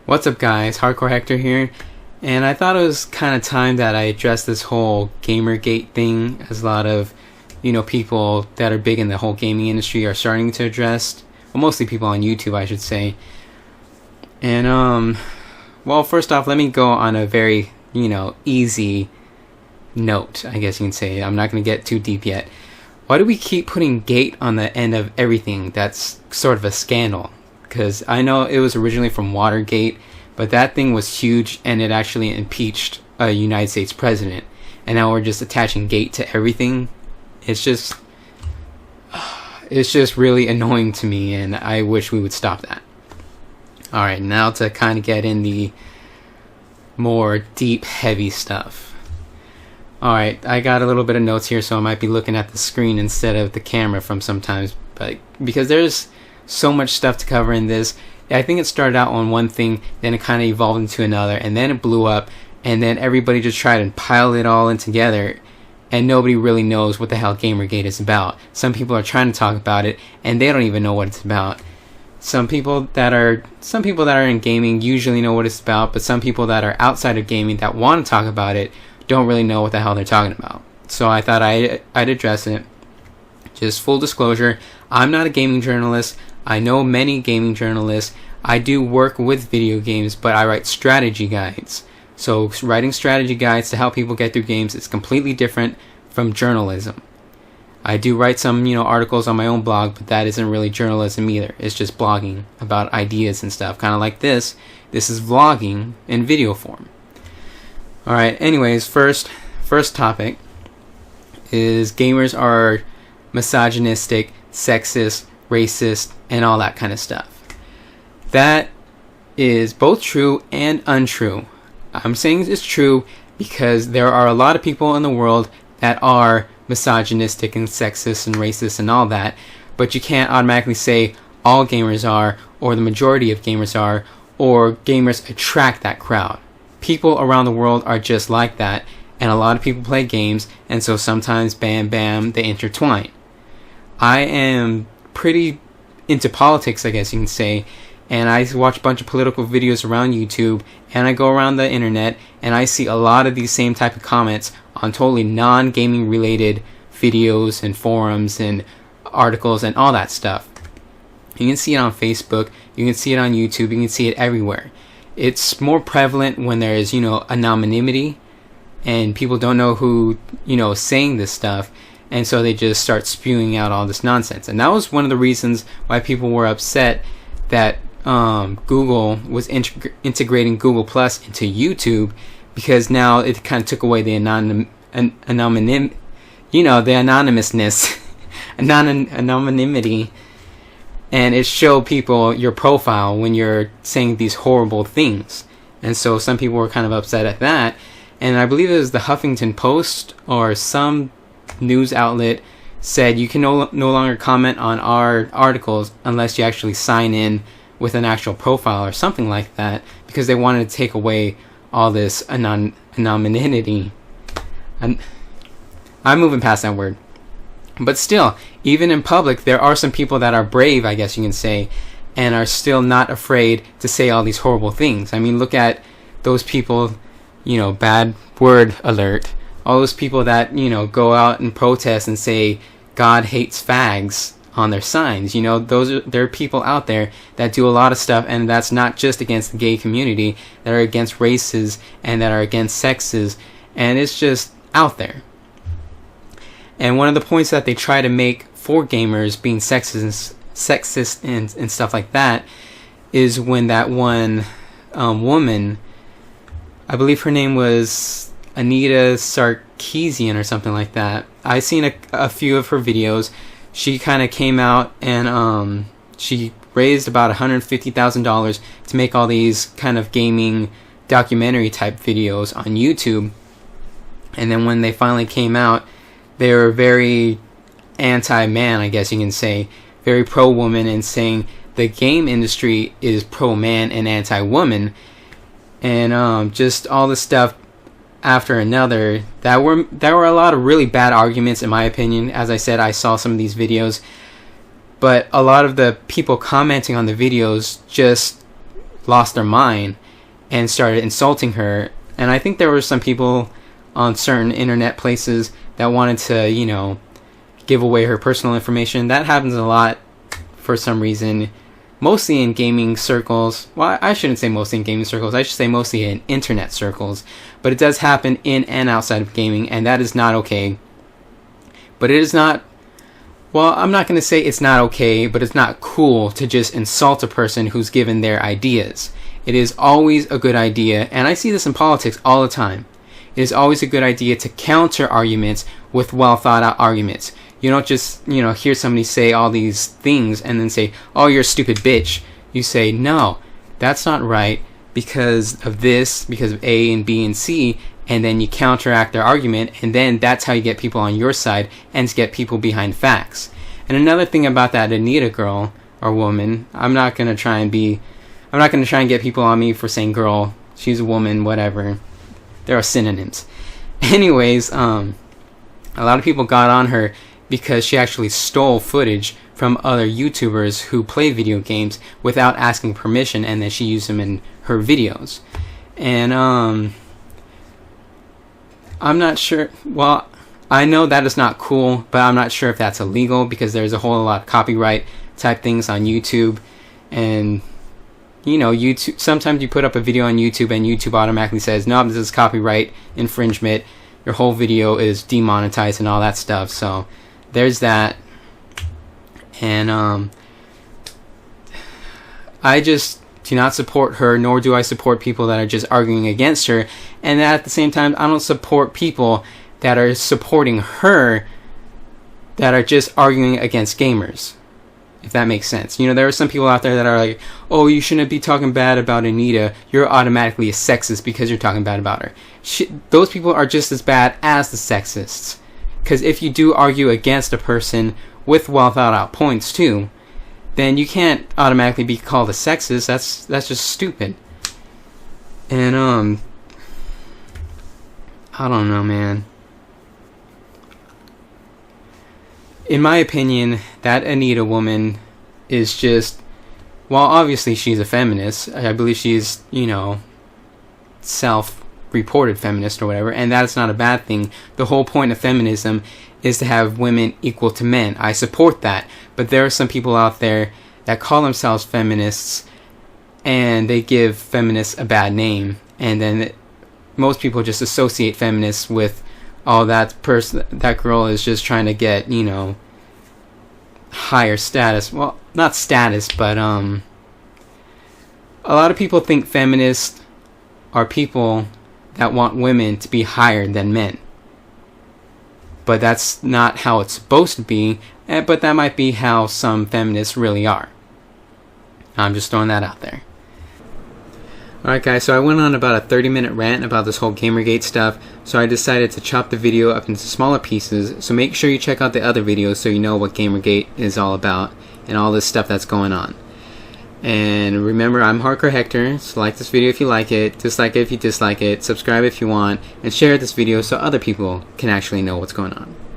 What's up guys, Hardcore Hector here, and I thought it was kind of time that I addressed this whole Gamergate thing, as a lot of, people that are big in the whole gaming industry are starting to address, well, mostly people on YouTube I should say. And well, first off, let me go on a very, easy note, I guess you can say. I'm not going to get too deep yet. Why do we keep putting gate on the end of everything that's sort of a scandal? Because I know it was originally from Watergate, but that thing was huge and it actually impeached a United States president. And now we're just attaching gate to everything. It's just really annoying to me, and I wish we would stop that. Alright, now to kind of get in the more deep, heavy stuff. Alright, I got a little bit of notes here, so I might be looking at the screen instead of the camera from sometimes, but because there's so much stuff to cover in this. I think it started out on one thing, then it kind of evolved into another, and then it blew up, and then everybody just tried to pile it all in together, and nobody really knows what the hell Gamergate is about. Some people are trying to talk about it, and they don't even know what it's about. Some people that are in gaming usually know what it's about, but some people that are outside of gaming that want to talk about it don't really know what the hell they're talking about. So I thought I'd address it. Just full disclosure, I'm not a gaming journalist. I know many gaming journalists. I do work with video games, but I write strategy guides. So writing strategy guides to help people get through games is completely different from journalism. I do write some, articles on my own blog, but that isn't really journalism either. It's just blogging about ideas and stuff, kind of like this. This is vlogging in video form. Alright, anyways, first topic is gamers are misogynistic, sexist, racist, and all that kind of stuff. That is both true and untrue. I'm saying it's true because there are a lot of people in the world that are misogynistic and sexist and racist and all that, but you can't automatically say all gamers are, or the majority of gamers are, or gamers attract that crowd. People around the world are just like that, and a lot of people play games, and so sometimes bam bam they intertwine. I am pretty into politics, I guess you can say, and I watch a bunch of political videos around YouTube, and I go around the internet, and I see a lot of these same type of comments on totally non-gaming related videos and forums and articles and all that stuff. You can see it on Facebook, you can see it on YouTube, you can see it everywhere. It's more prevalent when there is, anonymity, and people don't know who, is saying this stuff, and so they just start spewing out all this nonsense. And that was one of the reasons why people were upset that Google was integrating Google Plus into YouTube, because now it kind of took away the anonymity, and it showed people your profile when you're saying these horrible things. And so some people were kind of upset at that. And I believe it was the Huffington Post or some news outlet said you can no longer comment on our articles unless you actually sign in with an actual profile or something like that, because they wanted to take away all this anonymity. And I'm moving past that word. But still, even in public, there are some people that are brave, I guess you can say, and are still not afraid to say all these horrible things. I mean, look at those people, bad word alert. All those people that, go out and protest and say God hates fags on their signs. There are people out there that do a lot of stuff, and that's not just against the gay community, that are against races and that are against sexes, and it's just out there. And one of the points that they try to make for gamers being sexist and stuff like that is when that one woman, I believe her name was Anita Sarkeesian or something like that. I seen a few of her videos. She kind of came out and she raised about $150,000 to make all these kind of gaming documentary type videos on YouTube. And then when they finally came out, they were very anti-man, I guess you can say, very pro-woman, and saying the game industry is pro-man and anti-woman, and just all this stuff after another. There were a lot of really bad arguments, in my opinion. As I said, I saw some of these videos, but a lot of the people commenting on the videos just lost their mind and started insulting her. And I think there were some people on certain internet places that wanted to, you know, give away her personal information. That happens a lot for some reason, mostly in gaming circles. Well, I shouldn't say mostly in gaming circles, I should say mostly in internet circles, but it does happen in and outside of gaming, and that is not okay. But it is not, well, I'm not going to say it's not okay, but it's not cool to just insult a person who's given their ideas. It is always a good idea, and I see this in politics all the time. It is always a good idea to counter arguments with well thought out arguments. You don't just, you know, hear somebody say all these things and then say, oh, you're a stupid bitch. You say, no, that's not right because of this, because of A and B and C, and then you counteract their argument, and then that's how you get people on your side and to get people behind facts. And another thing about that Anita girl or woman, I'm not going to try and get people on me for saying girl, she's a woman, whatever. There are synonyms. Anyways, a lot of people got on her because she actually stole footage from other YouTubers who play video games without asking permission, and then she used them in her videos. And I'm not sure, well, I know that is not cool, but I'm not sure if that's illegal because there's a whole lot of copyright type things on YouTube. And you know, YouTube, sometimes you put up a video on YouTube and YouTube automatically says, no, this is copyright infringement, your whole video is demonetized and all that stuff. So there's that. And I just do not support her, nor do I support people that are just arguing against her. And at the same time, I don't support people that are supporting her that are just arguing against gamers, if that makes sense. You know, there are some people out there that are like, oh, you shouldn't be talking bad about Anita, you're automatically a sexist because you're talking bad about her. Those people are just as bad as the sexists, because if you do argue against a person with well thought out points too, then you can't automatically be called a sexist. That's just stupid. And I don't know, man. In my opinion, that Anita woman is just, well, obviously she's a feminist. I believe she's, you know, self-reported feminist or whatever, and that's not a bad thing. The whole point of feminism is to have women equal to men. I support that. But there are some people out there that call themselves feminists and they give feminists a bad name, and then most people just associate feminists with, oh, that girl is just trying to get, you know, higher status. Well, not status, but a lot of people think feminists are people that want women to be higher than men. But that's not how it's supposed to be, but that might be how some feminists really are. I'm just throwing that out there. Alright guys, so I went on about a 30-minute rant about this whole Gamergate stuff, so I decided to chop the video up into smaller pieces, so make sure you check out the other videos so you know what Gamergate is all about and all this stuff that's going on. And remember, I'm Hardcore Hector, so like this video if you like it, dislike it if you dislike it, subscribe if you want, and share this video so other people can actually know what's going on.